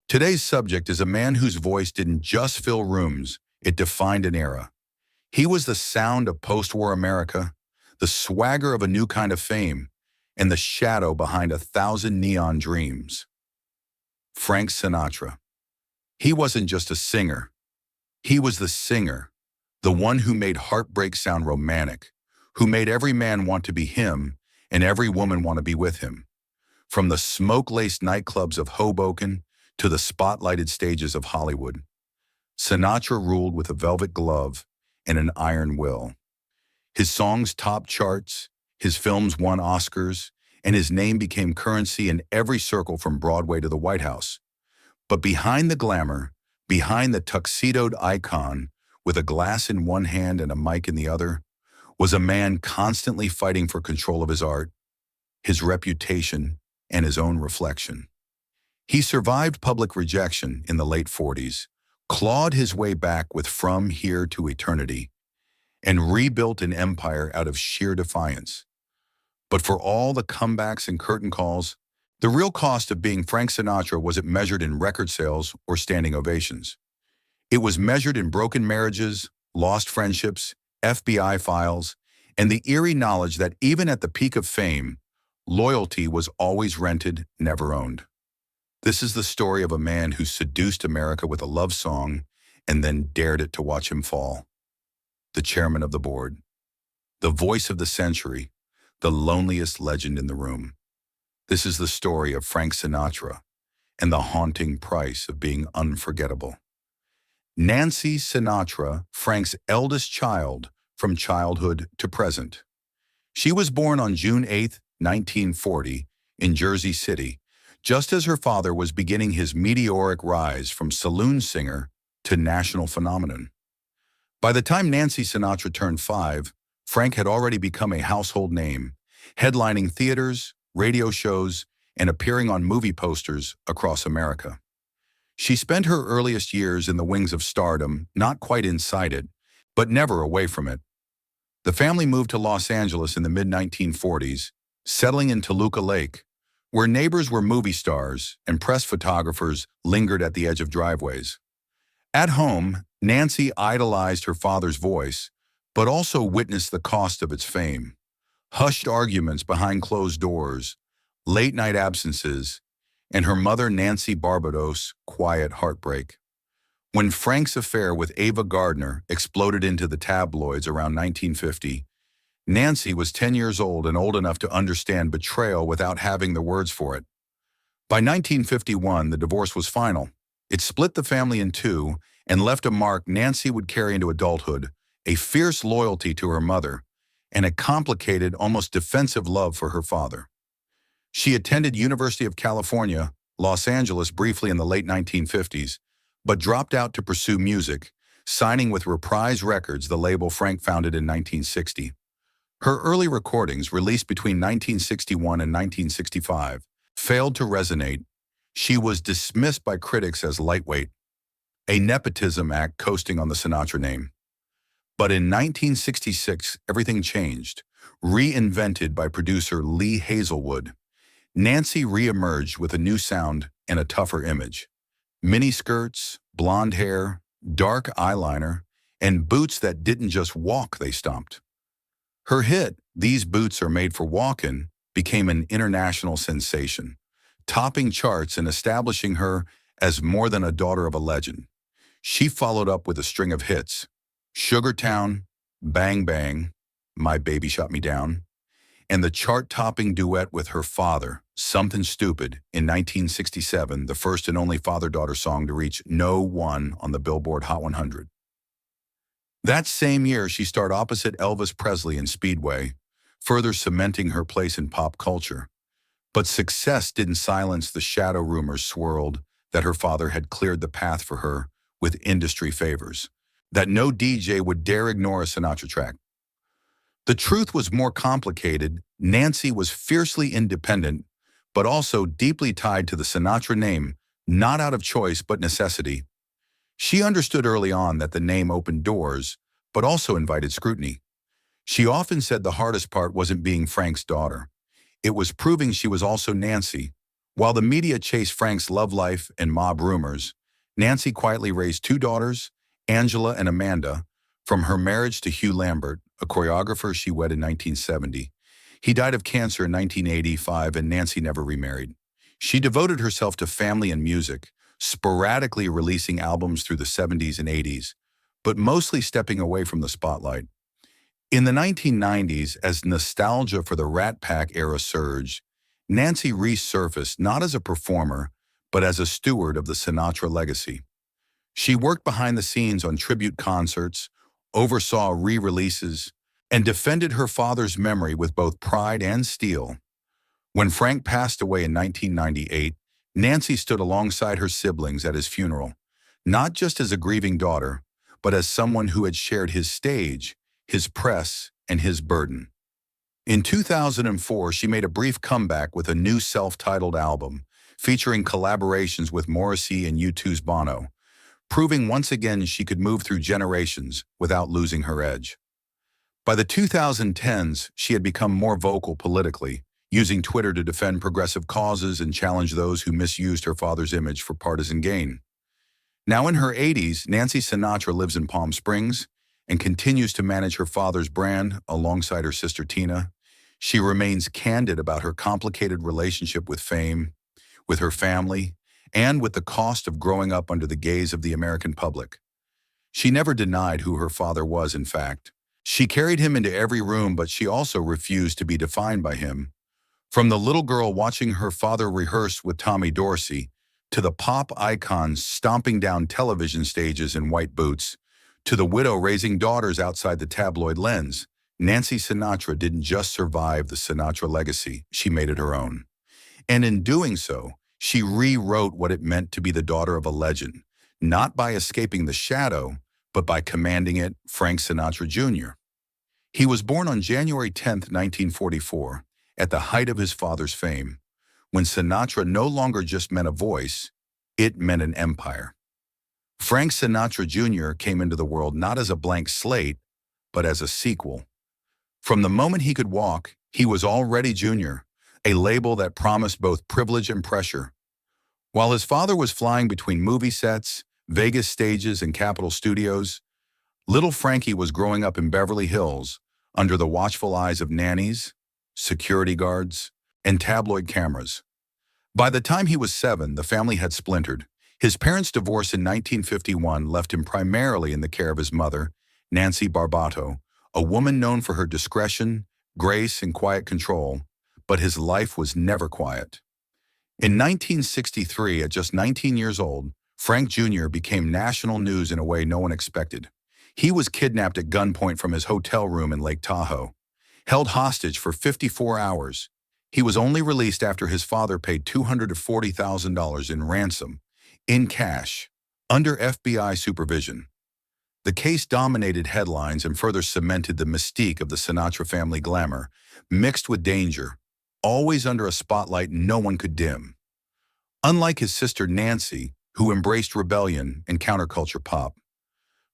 Today's subject is a man whose voice didn't just fill rooms, it defined an era. He was the sound of post-war America, the swagger of a new kind of fame, and the shadow behind 1,000 neon dreams. Frank Sinatra. He wasn't just a singer. He was the singer, the one who made heartbreak sound romantic, who made every man want to be him and every woman want to be with him. From the smoke-laced nightclubs of Hoboken to the spotlighted stages of Hollywood, Sinatra ruled with a velvet glove and an iron will. His songs topped charts, his films won Oscars, and his name became currency in every circle from Broadway to the White House. But behind the glamour, behind the tuxedoed icon, with a glass in one hand and a mic in the other, was a man constantly fighting for control of his art, his reputation, and his own reflection. He survived public rejection in the late 40s, clawed his way back with From Here to Eternity, and rebuilt an empire out of sheer defiance. But for all the comebacks and curtain calls, the real cost of being Frank Sinatra wasn't measured in record sales or standing ovations. It was measured in broken marriages, lost friendships, FBI files, and the eerie knowledge that even at the peak of fame, loyalty was always rented, never owned. This is the story of a man who seduced America with a love song and then dared it to watch him fall. The chairman of the board, the voice of the century, the loneliest legend in the room. This is the story of Frank Sinatra and the haunting price of being unforgettable. Nancy Sinatra, Frank's eldest child from childhood to present. She was born on June 8, 1940, in Jersey City, just as her father was beginning his meteoric rise from saloon singer to national phenomenon. By the time Nancy Sinatra turned 5, Frank had already become a household name, headlining theaters, radio shows, and appearing on movie posters across America. She spent her earliest years in the wings of stardom, not quite inside it, but never away from it. The family moved to Los Angeles in the mid-1940s, settling in Toluca Lake, where neighbors were movie stars and press photographers lingered at the edge of driveways. At home, Nancy idolized her father's voice, but also witnessed the cost of its fame. Hushed arguments behind closed doors, late-night absences, and her mother Nancy Barbados' quiet heartbreak. When Frank's affair with Ava Gardner exploded into the tabloids around 1950, Nancy was 10 years old and old enough to understand betrayal without having the words for it. By 1951, the divorce was final. It split the family in two and left a mark Nancy would carry into adulthood, a fierce loyalty to her mother, and a complicated, almost defensive love for her father. She attended University of California, Los Angeles briefly in the late 1950s, but dropped out to pursue music, signing with Reprise Records, the label Frank founded in 1960. Her early recordings, released between 1961 and 1965, failed to resonate. She was dismissed by critics as lightweight, a nepotism act coasting on the Sinatra name. But in 1966, everything changed. Reinvented by producer Lee Hazelwood, Nancy re-emerged with a new sound and a tougher image. Miniskirts, blonde hair, dark eyeliner, and boots that didn't just walk, they stomped. Her hit, "These Boots Are Made for Walkin'," became an international sensation, topping charts and establishing her as more than a daughter of a legend. She followed up with a string of hits: Sugartown, Bang Bang, My Baby Shot Me Down, and the chart-topping duet with her father, Something Stupid, in 1967, the first and only father-daughter song to reach No. 1 on the Billboard Hot 100. That same year, she starred opposite Elvis Presley in Speedway, further cementing her place in pop culture. But success didn't silence the shadow rumors swirled that her father had cleared the path for her with industry favors, that no DJ would dare ignore a Sinatra track. The truth was more complicated. Nancy was fiercely independent, but also deeply tied to the Sinatra name, not out of choice but necessity. She understood early on that the name opened doors, but also invited scrutiny. She often said the hardest part wasn't being Frank's daughter. It was proving she was also Nancy, While the media chased Frank's love life and mob rumors, Nancy quietly raised two daughters, Angela and Amanda, from her marriage to Hugh Lambert, a choreographer she wed in 1970. He died of cancer in 1985 and Nancy never remarried. She devoted herself to family and music, sporadically releasing albums through the 70s and 80s, but mostly stepping away from the spotlight. In the 1990s, as nostalgia for the Rat Pack era surged, Nancy resurfaced not as a performer, but as a steward of the Sinatra legacy. She worked behind the scenes on tribute concerts, oversaw re-releases, and defended her father's memory with both pride and steel. When Frank passed away in 1998, Nancy stood alongside her siblings at his funeral, not just as a grieving daughter, but as someone who had shared his stage, his press, and his burden. In 2004, she made a brief comeback with a new self-titled album, featuring collaborations with Morrissey and U2's Bono, proving once again she could move through generations without losing her edge. By the 2010s, she had become more vocal politically, using Twitter to defend progressive causes and challenge those who misused her father's image for partisan gain. Now in her 80s, Nancy Sinatra lives in Palm Springs and continues to manage her father's brand alongside her sister Tina. She remains candid about her complicated relationship with fame, with her family, and with the cost of growing up under the gaze of the American public. She never denied who her father was, in fact. She carried him into every room, but she also refused to be defined by him. From the little girl watching her father rehearse with Tommy Dorsey, to the pop icons stomping down television stages in white boots, to the widow raising daughters outside the tabloid lens, Nancy Sinatra didn't just survive the Sinatra legacy, she made it her own. And in doing so, she rewrote what it meant to be the daughter of a legend, not by escaping the shadow, but by commanding it. Frank Sinatra Jr. He was born on January 10, 1944, at the height of his father's fame, when Sinatra no longer just meant a voice, it meant an empire. Frank Sinatra Jr. came into the world not as a blank slate, but as a sequel. From the moment he could walk, he was already Junior, a label that promised both privilege and pressure. While his father was flying between movie sets, Vegas stages, and Capitol Studios, little Frankie was growing up in Beverly Hills under the watchful eyes of nannies, security guards, and tabloid cameras. By the time he was 7, the family had splintered. His parents' divorce in 1951 left him primarily in the care of his mother, Nancy Barbato, a woman known for her discretion, grace, and quiet control, but his life was never quiet. In 1963, at just 19 years old, Frank Jr. became national news in a way no one expected. He was kidnapped at gunpoint from his hotel room in Lake Tahoe. Held hostage for 54 hours, he was only released after his father paid $240,000 in ransom, in cash, under FBI supervision. The case dominated headlines and further cemented the mystique of the Sinatra family glamour, mixed with danger, always under a spotlight no one could dim. Unlike his sister Nancy, who embraced rebellion and counterculture pop,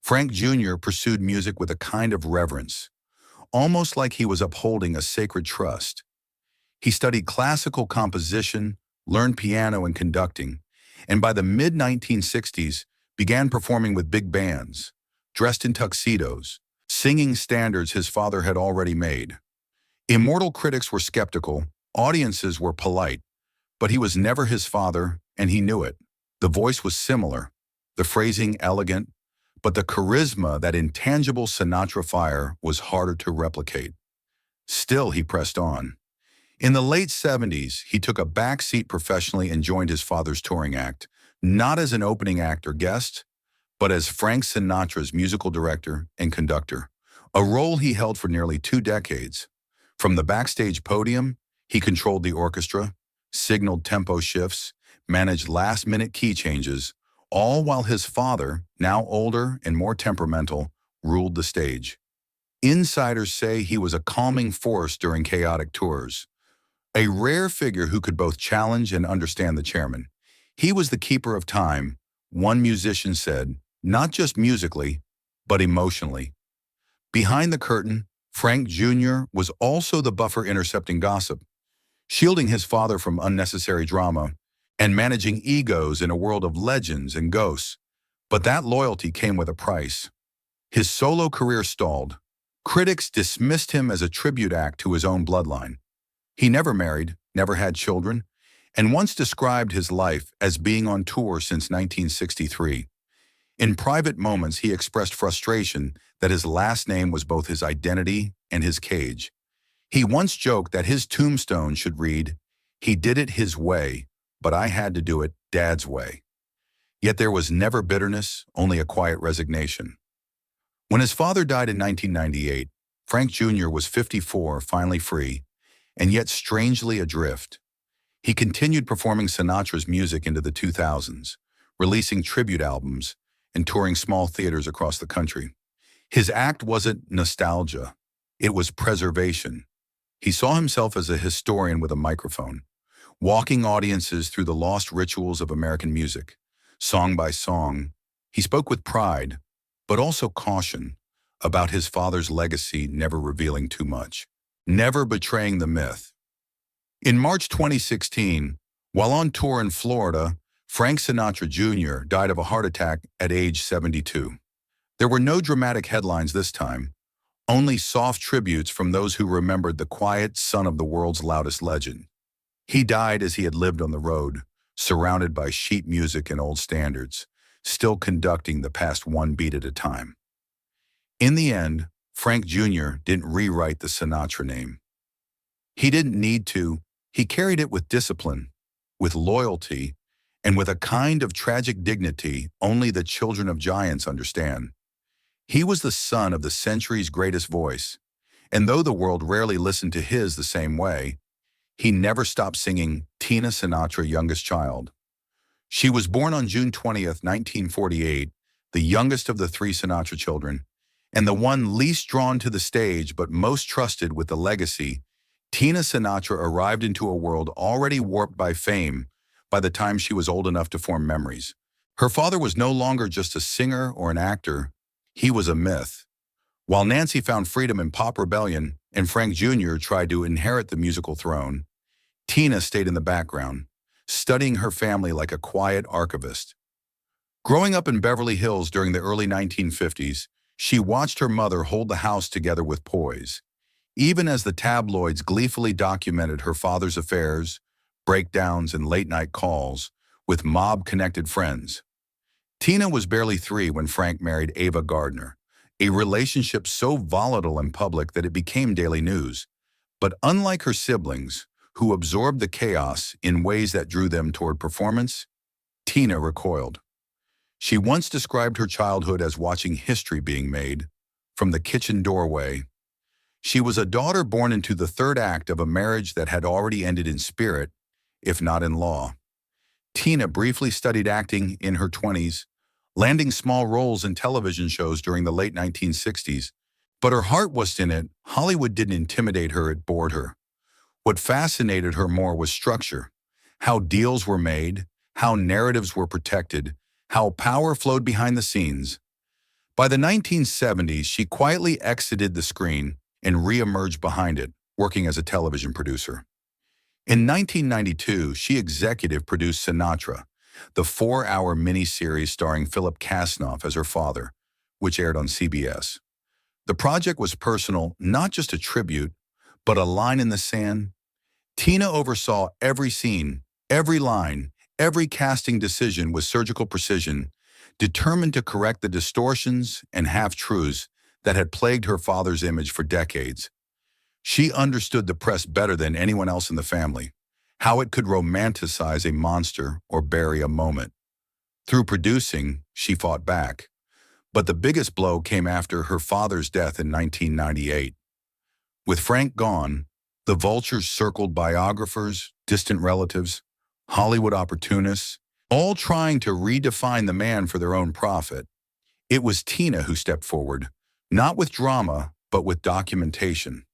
Frank Jr. pursued music with a kind of reverence, almost like he was upholding a sacred trust. He studied classical composition, learned piano and conducting, and by the mid-1960s began performing with big bands, dressed in tuxedos, singing standards his father had already made. Immortal critics were skeptical, audiences were polite, but he was never his father, and he knew it. The voice was similar, the phrasing elegant, but the charisma, that intangible Sinatra fire, was harder to replicate. Still, he pressed on. In the late 70s, he took a back seat professionally and joined his father's touring act, not as an opening act or guest, but as Frank Sinatra's musical director and conductor, a role he held for nearly 2 decades. From the backstage podium, he controlled the orchestra, signaled tempo shifts, managed last-minute key changes, all while his father, now older and more temperamental, ruled the stage. Insiders say he was a calming force during chaotic tours, a rare figure who could both challenge and understand the chairman. He was the keeper of time, one musician said, not just musically, but emotionally. Behind the curtain, Frank Jr. was also the buffer intercepting gossip. shielding his father from unnecessary drama and managing egos in a world of legends and ghosts. But that loyalty came with a price. His solo career stalled. Critics dismissed him as a tribute act to his own bloodline. He never married, never had children, and once described his life as being on tour since 1963. In private moments, he expressed frustration that his last name was both his identity and his cage. He once joked that his tombstone should read, "He did it his way, but I had to do it Dad's way." Yet there was never bitterness, only a quiet resignation. When his father died in 1998, Frank Jr. was 54, finally free, and yet strangely adrift. He continued performing Sinatra's music into the 2000s, releasing tribute albums and touring small theaters across the country. His act wasn't nostalgia, it was preservation. He saw himself as a historian with a microphone, walking audiences through the lost rituals of American music. Song by song, he spoke with pride, but also caution, about his father's legacy, never revealing too much, never betraying the myth. In March 2016, while on tour in Florida, Frank Sinatra Jr. died of a heart attack at age 72. There were no dramatic headlines this time, only soft tributes from those who remembered the quiet son of the world's loudest legend. He died as he had lived on the road, surrounded by sheet music and old standards, still conducting the past one beat at a time. In the end, Frank Jr. didn't rewrite the Sinatra name. He didn't need to. He carried it with discipline, with loyalty, and with a kind of tragic dignity only the children of giants understand. He was the son of the century's greatest voice, and though the world rarely listened to his the same way, he never stopped singing Tina Sinatra, youngest child. She was born on June 20th, 1948, the youngest of the three Sinatra children, and the one least drawn to the stage but most trusted with the legacy. Tina Sinatra arrived into a world already warped by fame by the time she was old enough to form memories. Her father was no longer just a singer or an actor, he was a myth. While Nancy found freedom in pop rebellion and Frank Jr. tried to inherit the musical throne, Tina stayed in the background, studying her family like a quiet archivist. Growing up in Beverly Hills during the early 1950s, she watched her mother hold the house together with poise, even as the tabloids gleefully documented her father's affairs, breakdowns, and late-night calls with mob-connected friends. Tina was barely 3 when Frank married Ava Gardner, a relationship so volatile in public that it became daily news. But unlike her siblings, who absorbed the chaos in ways that drew them toward performance, Tina recoiled. She once described her childhood as watching history being made from the kitchen doorway. She was a daughter born into the third act of a marriage that had already ended in spirit, if not in law. Tina briefly studied acting in her 20s, landing small roles in television shows during the late 1960s. But her heart was in it. Hollywood didn't intimidate her, it bored her. What fascinated her more was structure, how deals were made, how narratives were protected, how power flowed behind the scenes. By the 1970s, she quietly exited the screen and re-emerged behind it, working as a television producer. In 1992, she executive produced Sinatra, the 4-hour miniseries starring Philip Kasnoff as her father, which aired on CBS. The project was personal, not just a tribute, but a line in the sand. Tina oversaw every scene, every line, every casting decision with surgical precision, determined to correct the distortions and half-truths that had plagued her father's image for decades. She understood the press better than anyone else in the family, how it could romanticize a monster or bury a moment. Through producing, she fought back. But the biggest blow came after her father's death in 1998. With Frank gone, the vultures circled biographers, distant relatives, Hollywood opportunists, all trying to redefine the man for their own profit. It was Tina who stepped forward, not with drama, but with documentation.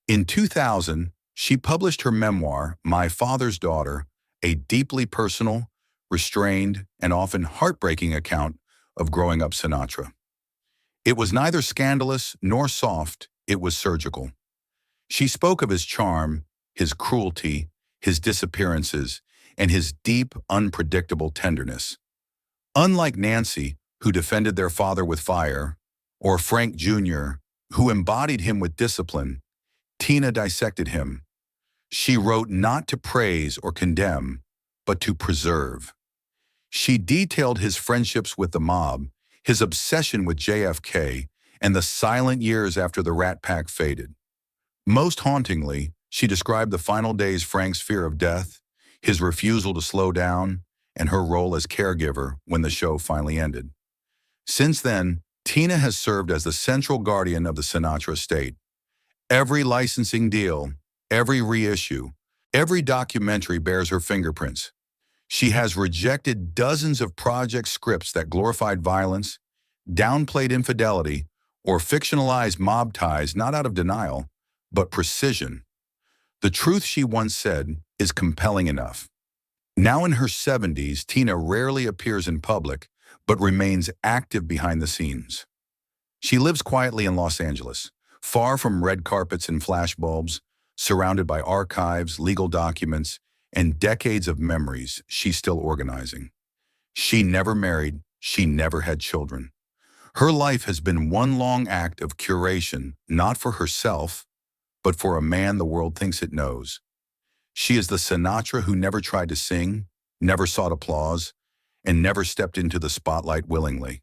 In 2000, she published her memoir, My Father's Daughter, a deeply personal, restrained, and often heartbreaking account of growing up Sinatra. It was neither scandalous nor soft, it was surgical. She spoke of his charm, his cruelty, his disappearances, and his deep, unpredictable tenderness. Unlike Nancy, who defended their father with fire, or Frank Jr., who embodied him with discipline, Tina dissected him. She wrote not to praise or condemn, but to preserve. She detailed his friendships with the mob, his obsession with JFK, and the silent years after the Rat Pack faded. Most hauntingly, she described the final days, Frank's fear of death, his refusal to slow down, and her role as caregiver when the show finally ended. Since then, Tina has served as the central guardian of the Sinatra estate. Every licensing deal, every reissue, every documentary bears her fingerprints. She has rejected dozens of project scripts that glorified violence, downplayed infidelity, or fictionalized mob ties not out of denial, but precision. The truth, she once said, is compelling enough. Now in her 70s, Tina rarely appears in public, but remains active behind the scenes. She lives quietly in Los Angeles, far from red carpets and flashbulbs, surrounded by archives, legal documents, and decades of memories she's still organizing. She never married, she never had children. Her life has been one long act of curation, not for herself, but for a man the world thinks it knows. She is the Sinatra who never tried to sing, never sought applause, and never stepped into the spotlight willingly.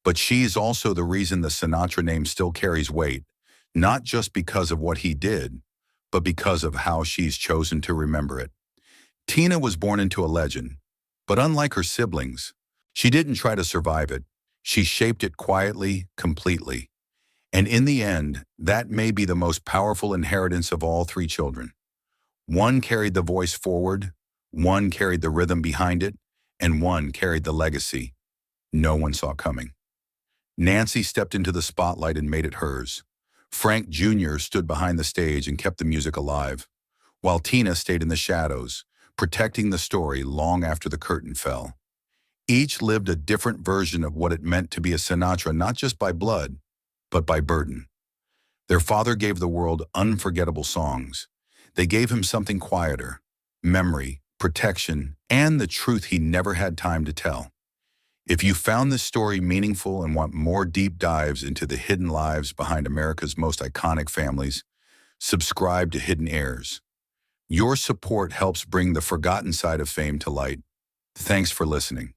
But she is also the reason the Sinatra name still carries weight, not just because of what he did, but because of how she's chosen to remember it. Tina was born into a legend, but unlike her siblings, she didn't try to survive it. She shaped it quietly, completely. And in the end, that may be the most powerful inheritance of all three children. One carried the voice forward, one carried the rhythm behind it, and one carried the legacy no one saw coming. Nancy stepped into the spotlight and made it hers. Frank Jr. stood behind the stage and kept the music alive, while Tina stayed in the shadows, protecting the story long after the curtain fell. Each lived a different version of what it meant to be a Sinatra, not just by blood, but by burden. Their father gave the world unforgettable songs. They gave him something quieter, memory, protection, and the truth he never had time to tell. If you found this story meaningful and want more deep dives into the hidden lives behind America's most iconic families, subscribe to Hidden Heirs. Your support helps bring the forgotten side of fame to light. Thanks for listening.